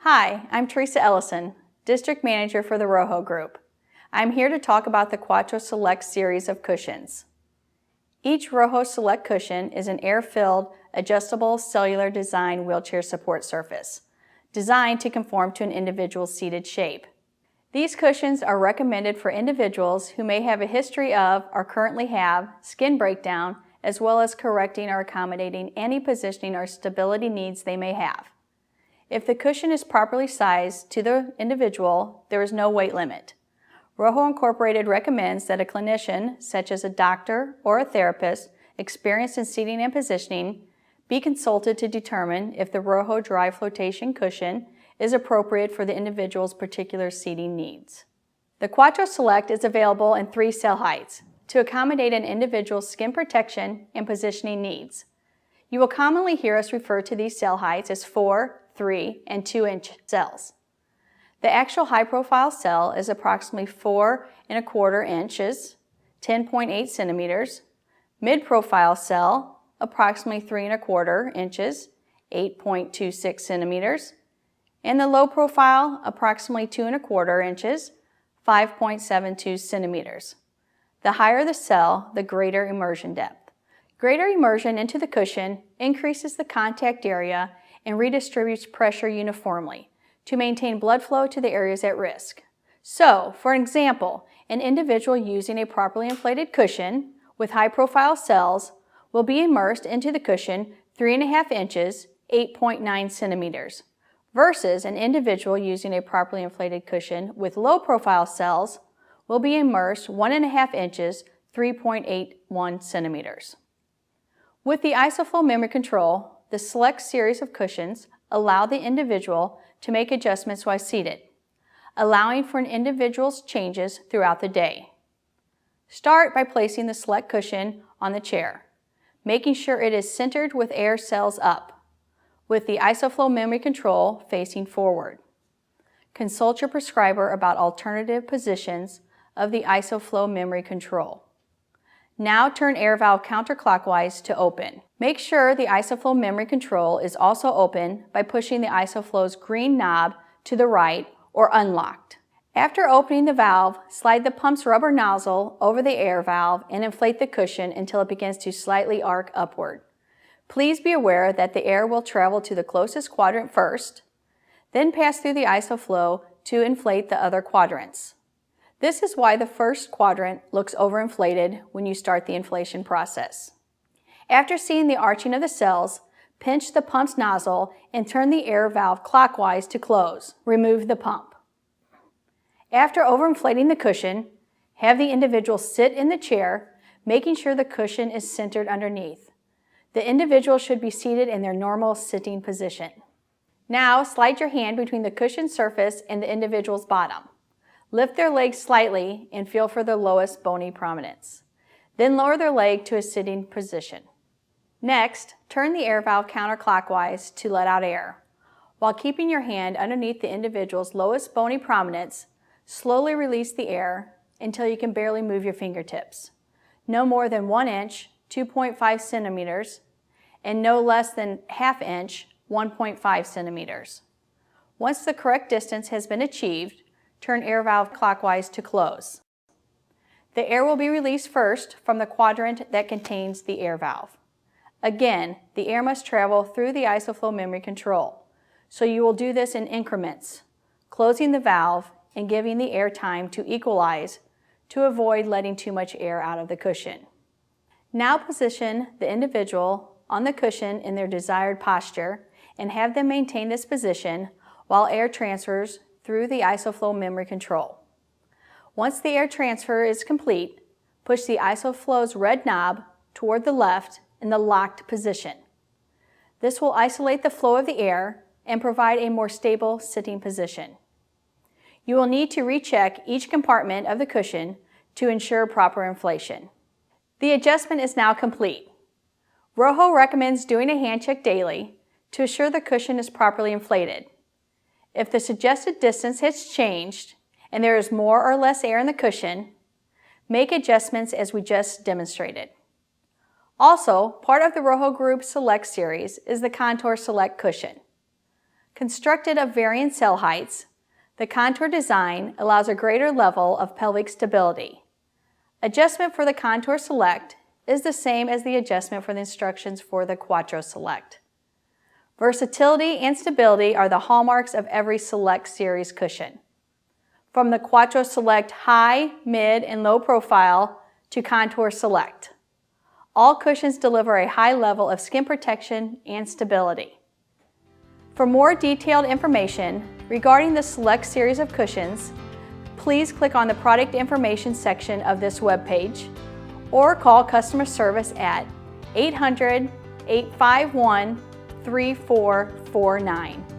Hi, I'm Teresa Ellison, District Manager for the Rojo Group. I'm here to talk about the Quadtro Select series of cushions. Each Rojo Select cushion is an air-filled, adjustable cellular design wheelchair support surface, designed to conform to an individual's seated shape. These cushions are recommended for individuals who may have a history of or currently have skin breakdown, as well as correcting or accommodating any positioning or stability needs they may have. If the cushion is properly sized to the individual, there is no weight limit. Rojo Incorporated recommends that a clinician, such as a doctor or a therapist experienced in seating and positioning, be consulted to determine if the Rojo dry flotation cushion is appropriate for the individual's particular seating needs. The Quadtro Select is available in 3 cell heights to accommodate an individual's skin protection and positioning needs. You will commonly hear us refer to these cell heights as 4, 3, and 2-inch cells. The actual high-profile cell is approximately 4 1/4 inches, 10.8 centimeters. Mid-profile cell, approximately 3 1/4 inches, 8.26 centimeters. And the low profile, approximately 2 1/4 inches, 5.72 centimeters. The higher the cell, the greater immersion depth. Greater immersion into the cushion increases the contact area and redistributes pressure uniformly to maintain blood flow to the areas at risk. So, for example, an individual using a properly inflated cushion with high-profile cells will be immersed into the cushion 3 1/2 inches, 8.9 centimeters, versus an individual using a properly inflated cushion with low-profile cells will be immersed 1 1/2 inches, 3.81 centimeters. With the ISOFlow memory control, the Select series of cushions allow the individual to make adjustments while seated, allowing for an individual's changes throughout the day. Start by placing the Select cushion on the chair, making sure it is centered with air cells up, with the ISOFlow memory control facing forward. Consult your prescriber about alternative positions of the ISOFlow memory control. Now turn air valve counterclockwise to open. Make sure the ISOFlow memory control is also open by pushing the ISOFlow's green knob to the right or unlocked. After opening the valve, slide the pump's rubber nozzle over the air valve and inflate the cushion until it begins to slightly arc upward. Please be aware that the air will travel to the closest quadrant first, then pass through the ISOFlow to inflate the other quadrants. This is why the first quadrant looks overinflated when you start the inflation process. After seeing the arching of the cells, pinch the pump's nozzle and turn the air valve clockwise to close. Remove the pump. After overinflating the cushion, have the individual sit in the chair, making sure the cushion is centered underneath. The individual should be seated in their normal sitting position. Now slide your hand between the cushion surface and the individual's bottom. Lift their legs slightly and feel for the lowest bony prominence. Then lower their leg to a sitting position. Next, turn the air valve counterclockwise to let out air. While keeping your hand underneath the individual's lowest bony prominence, slowly release the air until you can barely move your fingertips. No more than 1 inch, 2.5 centimeters, and no less than 1/2 inch, 1.5 centimeters. Once the correct distance has been achieved, turn air valve clockwise to close. The air will be released first from the quadrant that contains the air valve. Again, the air must travel through the ISOFlow memory control, so you will do this in increments, closing the valve and giving the air time to equalize to avoid letting too much air out of the cushion. Now position the individual on the cushion in their desired posture and have them maintain this position while air transfers through the ISOFlow memory control. Once the air transfer is complete, push the ISOFlow's red knob toward the left in the locked position. This will isolate the flow of the air and provide a more stable sitting position. You will need to recheck each compartment of the cushion to ensure proper inflation. The adjustment is now complete. Rojo recommends doing a hand check daily to assure the cushion is properly inflated. If the suggested distance has changed and there is more or less air in the cushion, make adjustments as we just demonstrated. Also, part of the Rojo Group Select series is the Contour Select cushion. Constructed of varying cell heights, the Contour design allows a greater level of pelvic stability. Adjustment for the Contour Select is the same as the adjustment for the instructions for the Quadtro Select. Versatility and stability are the hallmarks of every Select series cushion. From the Quadtro Select high, mid, and low profile to Contour Select. All cushions deliver a high level of skin protection and stability. For more detailed information regarding the Select series of cushions, please click on the product information section of this webpage or call customer service at 800-851-3449.